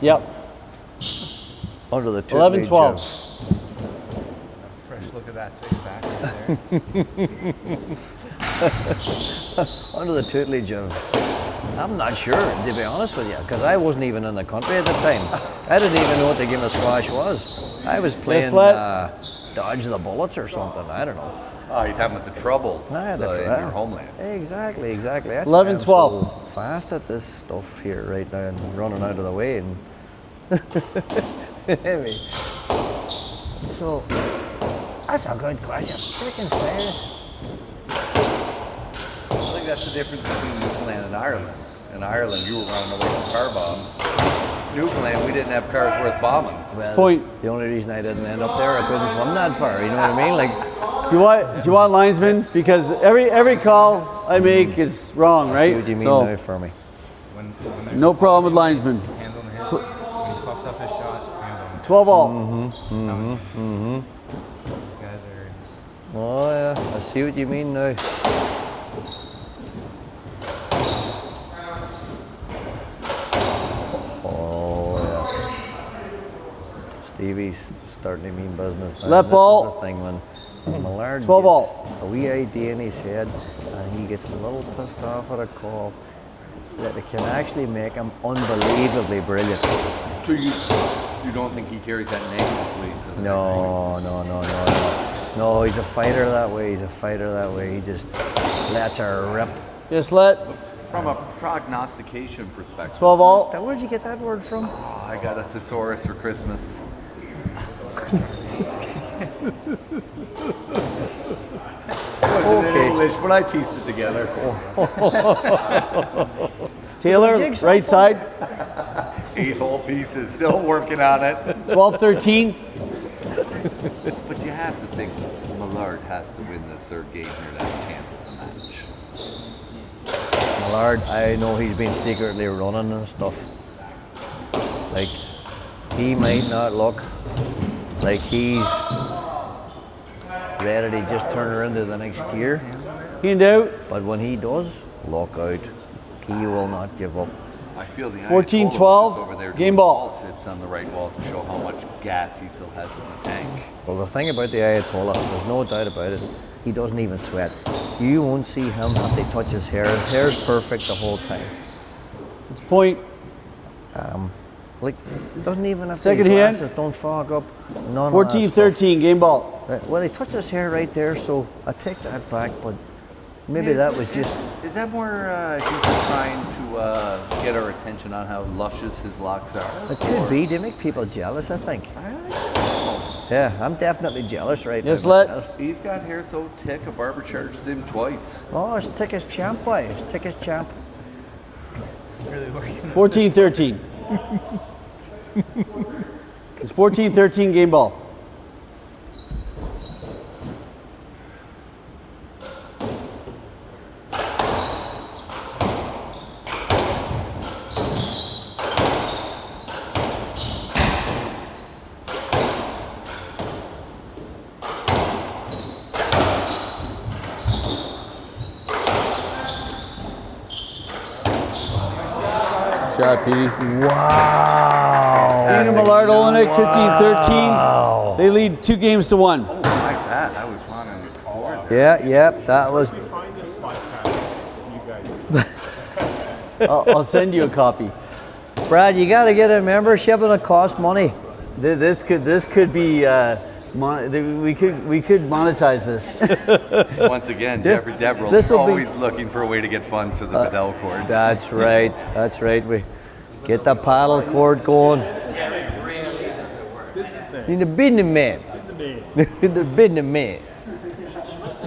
Yep. Under the 11, tutelage 12. of- Fresh look at that six-pack right there. under the tutelage of, I'm not sure, to be honest with you, because I wasn't even in the country at the time. I didn't even know what the game of squash was. I was playing Dodge the Bullets or something, I don't know. Oh, you're talking about the troubles Ah, in your homeland. Exactly. That's 11, why I'm 12. so fast at this stuff here right now and running out of the way. And anyway, so that's a good question. Freaking serious. I think that's the difference between Newfoundland and Ireland. In Ireland, you were running away from car bombs. Newfoundland, we didn't have cars worth bombing. Well, Point. The only reason I didn't end up there, I couldn't swim that far. You know what I mean? Like, Do you want linesman? Because every call I make is wrong, right? see what you mean So, now for me. When there's no problem with linesman. hands on the hips, when he fucks up his shot, hands on the 12 all. These guys are. Oh yeah, I see what you mean now. Oh yeah. Stevie's starting to mean business now. Left This ball. is the thing when Millard 12 gets all. a wee idea in his head and he gets a little pissed off at a call, that it can actually make him unbelievably brilliant. So you don't think he carries that negatively to the No, he's a fighter that way. He just lets her rip. Just let From a prognostication perspective, 12 all. Where'd you get that word from? oh, I got a thesaurus for Christmas. Okay. English, but I pieced it together. Taylor, Jigsaw right side, 8 whole pieces, still working on it. 12, 13. But you have to think Millard has to win this third game here to have a chance at the match. Millard, I know he's been secretly running and stuff. Like, he might not look like he's ready to just turn her into the next gear, Hand out. but when he does, look out. He will not give up. I feel the 14, Ayatollah 12, is over there game doing ball. sits on the right wall to show how much gas he still has in the tank. Well, the thing about the Ayatollah, there's no doubt about it, he doesn't even sweat. You won't see him have to touch his hair. His hair's perfect the whole time. It's point. Like, doesn't even have Second to, his hand. glasses don't fog up. None 14, of that stuff. 13, game ball. Well, he touched his hair right there, so I take that back, but maybe that was just, Is that more he's trying to get our attention on how luscious his locks are? it could be to make people jealous, I think. Yeah, I'm definitely jealous right Just now let- myself. He's got hair so thick, a barber charges him twice. Oh, it's thick as champ, boy. It's thick as champ. Really working. 14, 13. It's 14, 13, game ball. Shot, Petey. Wow. Ian and Millard, Olijnyk, 15-13. Wow. They lead 2 games to 1. Oh, like that. I was running forward. Yeah, that was, Find this podcast, you guys. I'll send you a copy. Brad, you got to get a membership and it costs money. This could be we could monetize this. Once again, Jeffrey Deverell This'll be- always looking for a way to get funds to the Bedell court. That's right. We get the paddle cord going. In the business man. In the business man.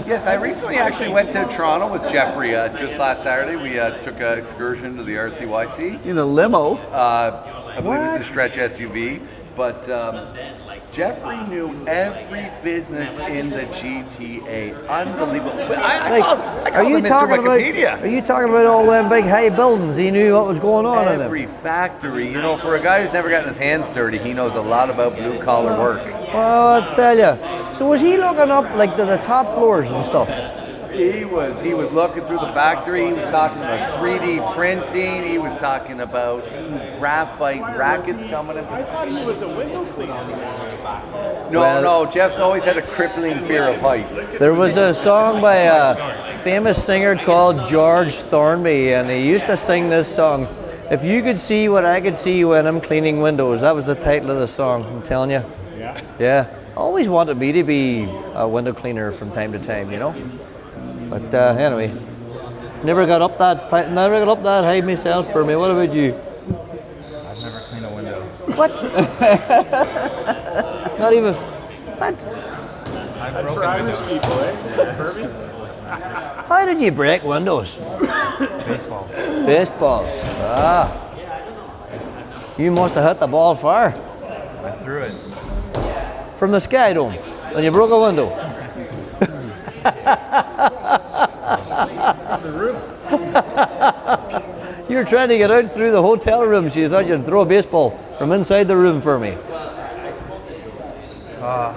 Yes, I recently actually went to Toronto with Jeffrey just last Saturday. We took an excursion to the RCYC. In a limo. I believe it's a stretch SUV, but Jeffrey knew every business in the GTA. Unbelievable. I Like, call him Mr. Wikipedia. Are you talking about all them big high buildings? He knew what was going on in them. Every factory. You know, for a guy who's never gotten his hands dirty, he knows a lot about blue collar work. Well, I'll tell you. So was he looking up like the top floors and stuff? He was looking through the factory. He was talking about 3D printing. He was talking about graphite rackets coming into. I thought he was a window cleaner. No, Jeff's always had a crippling fear of heights. There was a song by a famous singer called George Thornby, and he used to sing this song. If you could see what I could see when I'm cleaning windows, that was the title of the song. I'm telling you. Yeah. Yeah. Always wanted me to be a window cleaner from time to time, you know. But anyway, never got up that high myself. For me, what about you? I've never cleaned a window. What? Not even. What? I've That's for broken Irish windows. people, eh? Herbie? How did you break windows? Baseball. Baseballs. Ah. You must have hit the ball far I threw it. from the Sky Dome, and you broke a window. You were trying to get out through the hotel room, so you thought you'd throw a baseball from inside the room for me. I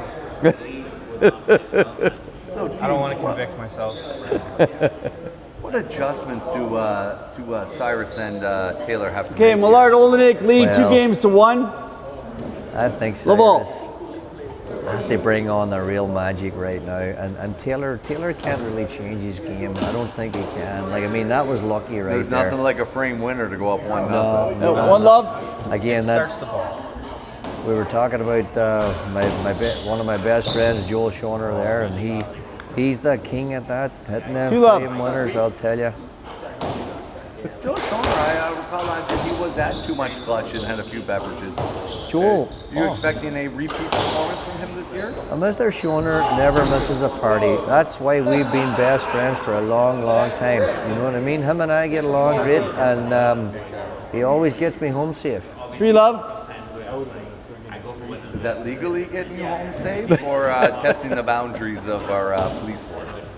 don't want to convict myself. What adjustments do Cyrus and Taylor have to Okay, make? Millard, Olijnyk lead Well. 2-1. I think Low ball. Cyrus has to bring on the real magic right now, and Taylor can't really change his game. I don't think he can. Like, I mean, that was lucky right There's there. nothing like a frame winner to go up 1-0. One love. Again, Starts the ball. we were talking about one of my best friends, Joel Schoner, there, and he's the king at that, hitting them 2 love. frame winners. I'll tell you. Joe Schoner, I recall last year he was at too much slush and had a few beverages. Joel, You expecting a repeat performance from him this year? Mr. Schoner never misses a party. That's why we've been best friends for a long, long time. You know what I mean? Him and I get along great, and he always gets me home safe. 3 love. Is that legally getting you home safe or testing the boundaries of our police force?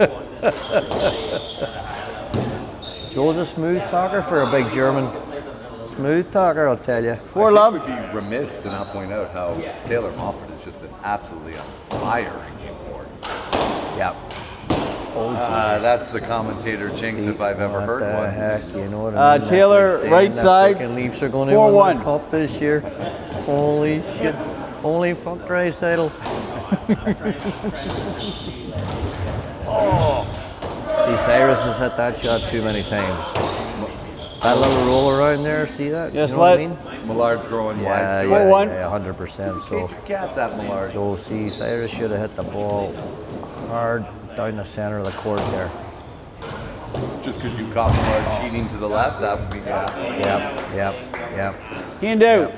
Joel's a smooth talker for a big German. Smooth talker, I'll tell you. 4 I love. would be remiss to not point out how Taylor Moffitt has just been absolutely on fire in Game 4. Yeah. Oh, Jesus. That's the commentator jinx if I've ever heard What the one. heck, you know what I mean? Taylor, That's like saying right the side, frickin' Leafs are going to win 4-1. the cup this year. Holy shit. Holy fuck, Draisaitl. See, Cyrus has hit that shot too many times. That little roll around there, see that? Yes, you know what I let- mean? Millard's growing Yeah, wise. yeah, 4-1. yeah, 100%. So, Get that, Millard. so see, Cyrus should have hit the ball hard down the center of the court there. Just because you caught Millard cheating to the left, that would be Yep. Hand out.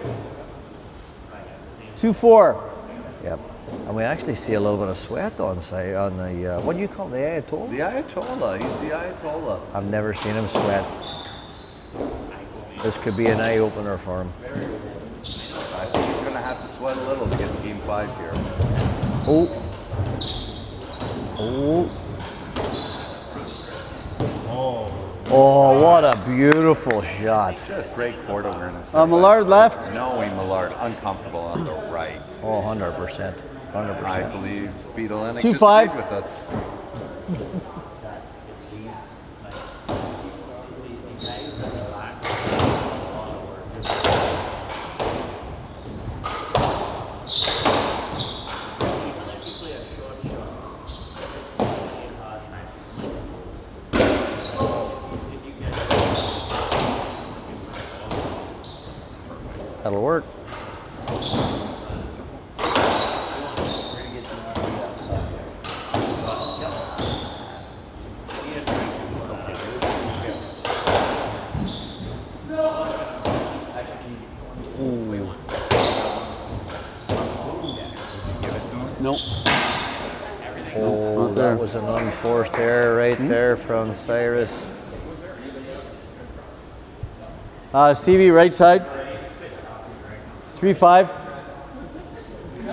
2-4. Yep. And we actually see a little bit of sweat on the what do you call it, the Ayatollah? the Ayatollah. He's the Ayatollah. I've never seen him sweat. This could be an eye opener for him. I think he's going to have to sweat a little to get to Game 5 here. Oh. Oh. Oh, what a beautiful shot. Just great court awareness. Millard left. Knowing Millard uncomfortable on the right. Oh, 100%. I 100%. believe Beatleanic 2-5. disagreed with us. That'll work. Nope. Oh, that was an unforced error right there from Cyrus. Stevie, right side. 3-5.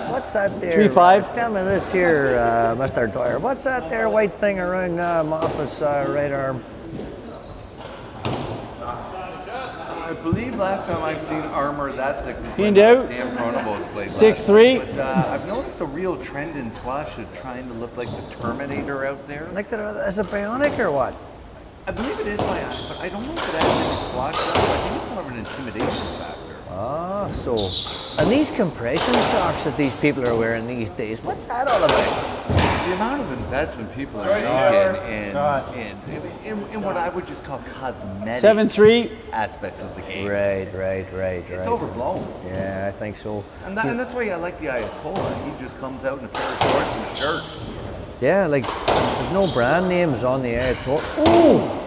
What what's that there? 3-5. Tell me this here, Mr. Dwyer. What's that there white thing around Moffitt's right arm? I believe last time I've seen armor that like Pinned out. damn Chronobos played. 6-3. But I've noticed a real trend in squash of trying to look like the Terminator out there. Like, is it bionic or what? I believe it is bionic, but I don't know if it actually squash though. I think it's more of an intimidation factor. Ah, so. And these compression socks that these people are wearing these days, what's that all about? The amount of investment people are making in what I would just call cosmetic 7-3. aspects of the game. Right. It's overblown. Yeah, I think so. And that's why I like the Ayatollah. He just comes out in a pair of shorts and a shirt. Yeah, like, there's no brand names on the Ayatollah.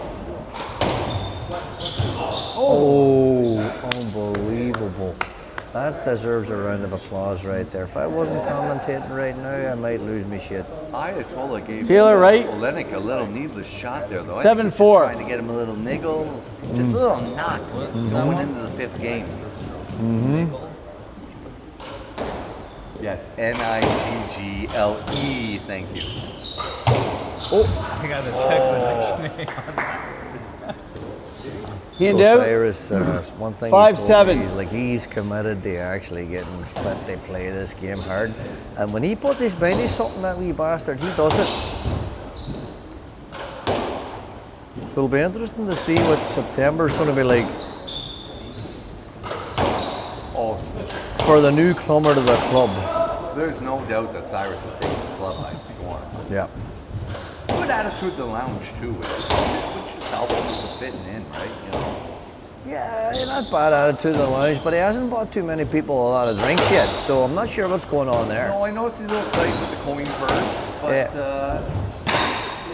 Oh, unbelievable. That deserves a round of applause right there. If I wasn't commentating right now, I might lose my shit. Ayatollah gave Taylor, right? Olijnyk a little needless shot there, though. 7-4. I think he's just trying to get him a little niggle, just a little knock going into the fifth game. Yes, Niggle. Thank you. I got to check the dictionary on that. Hand So out. Cyrus, one thing 5-7. he's committed to actually getting fit to play this game hard. And when he puts his mind to something, that wee bastard, he does it. So it'll be interesting to see what September's going to be like Oh, for the newcomer to the club. there's no doubt that Cyrus is taking the club life to go on. Yeah. Good attitude to the lounge, too, which just helps him with fitting in, right? You know? Yeah, not bad attitude in the lounge, but he hasn't bought too many people a lot of drinks yet, so I'm not sure what's going on there. No, I noticed he's a little tight with the coin purse, but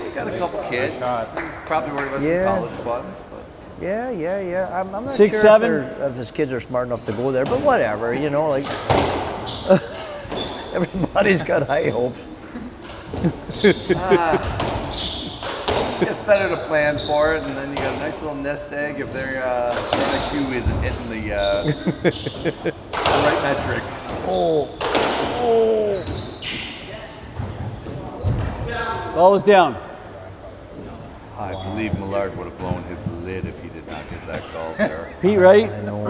he got a couple kids. He's probably worried about Yeah. some college funds. But Yeah. I'm not 6-7. sure if his kids are smart enough to go there, but whatever, you know, like everybody's got high hopes. it's better to plan for it, and then you got a nice little nest egg if their IQ isn't hitting the right metrics. Ball was down. I believe Millard would have blown his lid if he did not get that call there. Pete, right? I know.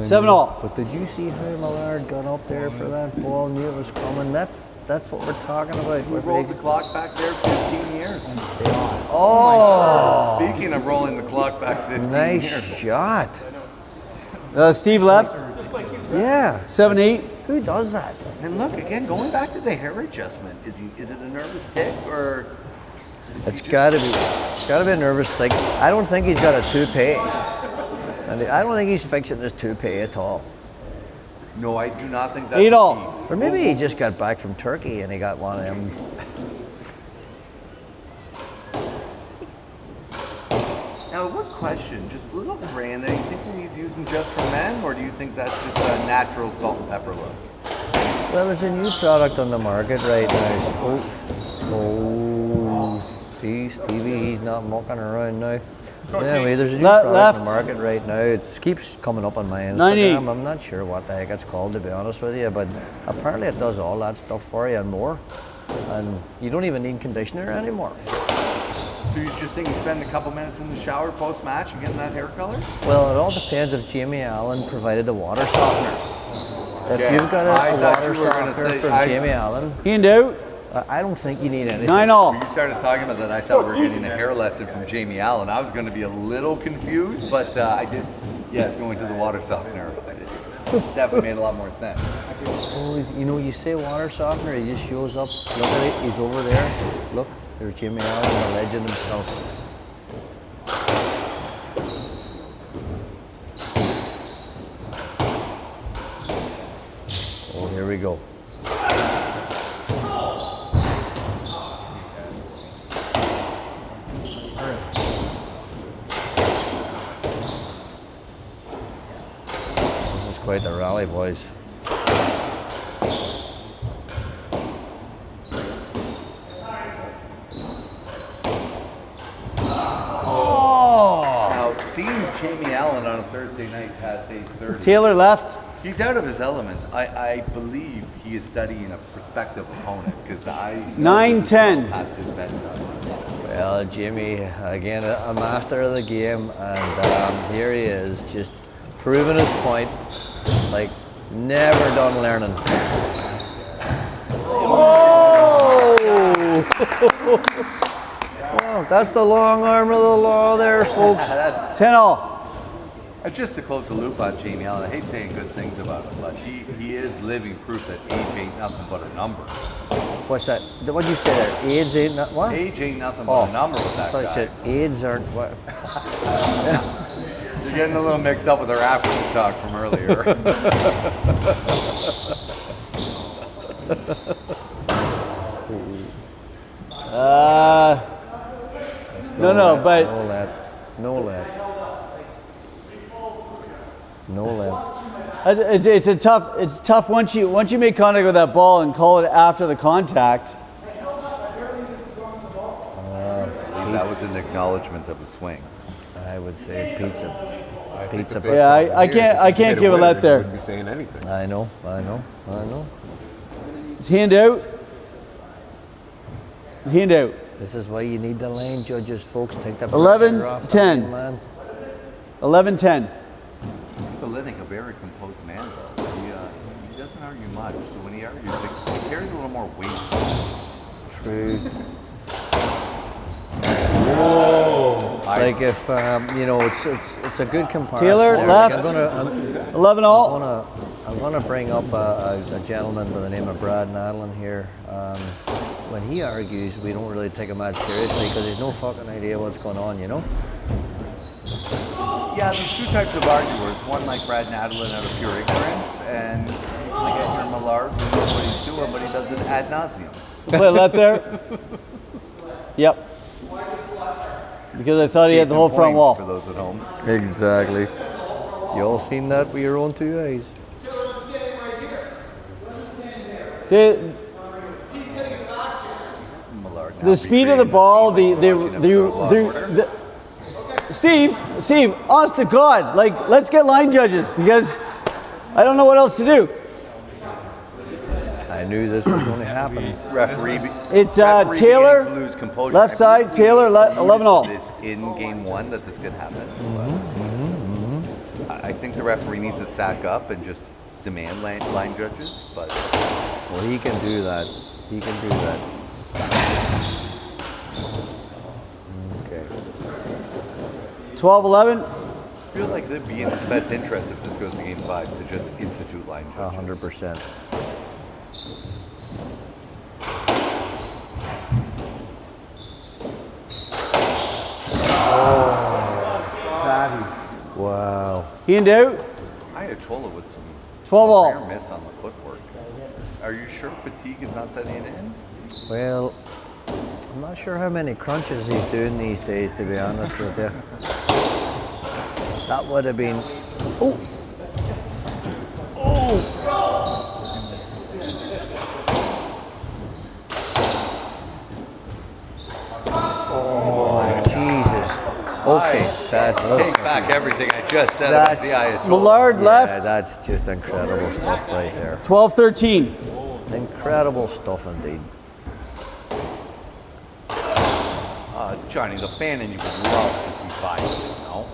7-all. But did you see how Millard got up there for that ball? Knew it was coming. That's what we're talking about. We rolled the clock back there 15 years. Oh, Speaking of rolling the clock back 15 nice years. shot. Steve left. Yeah. 7-8. Who does that? And look, again, going back to the hair adjustment, is it a nervous tick or... It's got to be a nervous thing. I don't think he's got a toupee, and I don't think he's fixing his toupee at all. No, I do not think that's 8-all. the case. Or maybe he just got back from Turkey and he got one of them. Now, what question? Just a little brand that you think he's using just for men, or do you think that's just a natural salt and pepper look? Well, there's a new product on the market right now. See, Stevie, he's not mucking around now. Anyway, there's a new product on the market right now. It keeps coming up on my Instagram. 98. I'm not sure what the heck it's called, to be honest with you, but apparently it does all that stuff for you and more. And you don't even need conditioner anymore. So you just think you spend a couple minutes in the shower post-match and getting that hair color? Well, it all depends if Jamie Allen provided the water softener. If Yeah, you've got I a thought water you were gonna softener say- from Jamie Allen, Hand out. I don't think you need anything. 9-all. When you started talking about that, I thought we were getting a hair lesson from Jamie Allen. I was going to be a little confused, but I did. Yes, going to the water softener. It definitely made a lot more sense. Oh, you know, you say water softener, he just shows up. Look at it, he's over there. Look, there's Jamie Allen, the legend himself. Oh, here we go. This is quite the rally, boys. seen Jamie Allen on a Thursday night past 8:30. Taylor left. He's out of his element. I believe he is studying a prospective opponent because I know 9-10. past his bedtime. Well, Jimmy, again, a master of the game, and here he is, just proving his point, like never done learning. Oh! Well, that's the long arm of the law there, folks. 10-all. Just to close the loop on Jamie Allen, I hate saying good things about him, but he is living proof that age ain't nothing but a number. What's that? What'd you say there? AIDS ain't not what? Age ain't nothing but a number with I that thought guy. you said AIDS aren't what? You're getting a little mixed up with our afternoon talk from earlier. No, but No lad. No lad. No lad. it's tough once you make contact with that ball and call it after the contact. That was an acknowledgement of a swing. I would say pizza. Pizza. Yeah, I can't give a let there. Wouldn't be saying anything. I know. It's hand out. Hand out. This is why you need the lane judges, folks. Take that 11, pressure off 10. that man. 11-10. Olijnyk, a very composed man, though. He doesn't argue much, so when he argues, he carries a little more weight. True. Like if it's a good comparison. Taylor, there. left. I'm 11-all. I'm gonna bring up a gentleman by the name of Brad Nadlin here. When he argues, we don't really take him that seriously because he's no fucking idea what's going on, you know. Yeah, there's two types of arguers. One like Brad Nadlin out of pure ignorance, and like I hear Millard, who knows what he's doing, but he does it ad nauseum. Play let there. Yep. Because I thought he had the whole front wall. For those at home. Exactly. You all seen that with your own two eyes. Millard now The speed of the ball, Steve, honest to God, like, let's get line judges because I don't know what else to do. I knew this was going to happen. Referee. It's referee Taylor, began to lose composure. left side, Taylor, 11-all. This in game one that this could happen. I think the referee needs to sack up and just demand line judges, but Well, he can do that. He can do that. Okay. 12-11. I feel like it'd be in his best interest if this goes to game 5 to just institute line judges. 100%. Wow. Hand out. Ayatollah with some 12-all. rare miss on the footwork. Are you sure fatigue is not setting in? Well, I'm not sure how many crunches he's doing these days, to be honest with you. That would have been. Oh! Oh, Jesus. Okay, that's. Take back everything I just said about the Ayatollah. Millard Yeah, left. that's just incredible stuff right there. 12-13. Incredible stuff indeed. Johnny, the fan in you would love to see 5, no?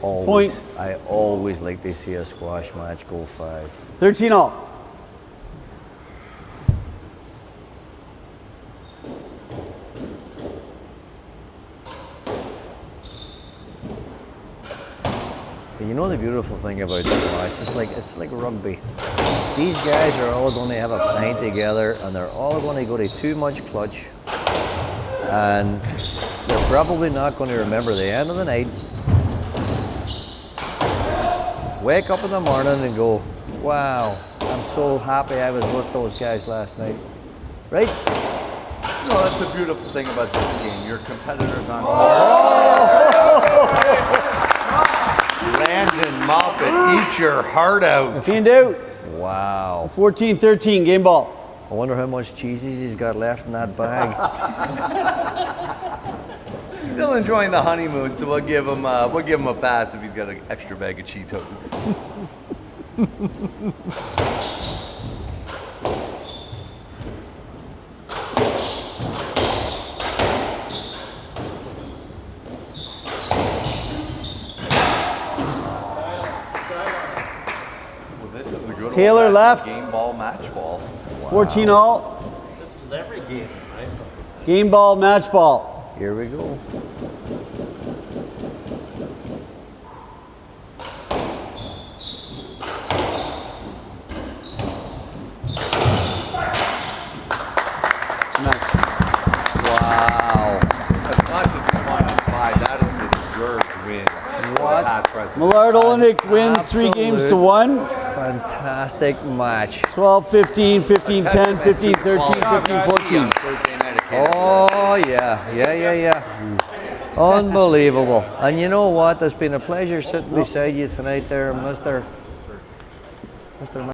Always. Point. I always like to see a squash match go 5. 13-all. But you know the beautiful thing about squash, it's like rugby. These guys are all going to have a pint together and they're all going to go to too much clutch. And they're probably not going to remember the end of the night. Wake up in the morning and go, wow, I'm so happy I was with those guys last night. Right? No, that's the beautiful thing about this game. Your competitors on Landon Moffitt, eat your heart out. Hand out. Wow. 14-13. Game ball. I wonder how much cheesies he's got left in that bag. still enjoying the honeymoon, so we'll give him a pass if he's got an extra bag of Cheetos. Well, this is a good Taylor old-fashioned left. game ball, match ball. 14 all. This was every game, right? Game ball, match ball. Here we go. Nice. Wow. That's not just a 1 in 5. That is a deserved win. What? Past president. Millard Olijnyk wins 3 games to 1. Fantastic match. 12, 15, 15, 10, 15, 13, 15, 14. On Thursday night at KWRC. Oh, yeah. Unbelievable. And you know what? There's been a pleasure sitting beside you tonight there, Mr.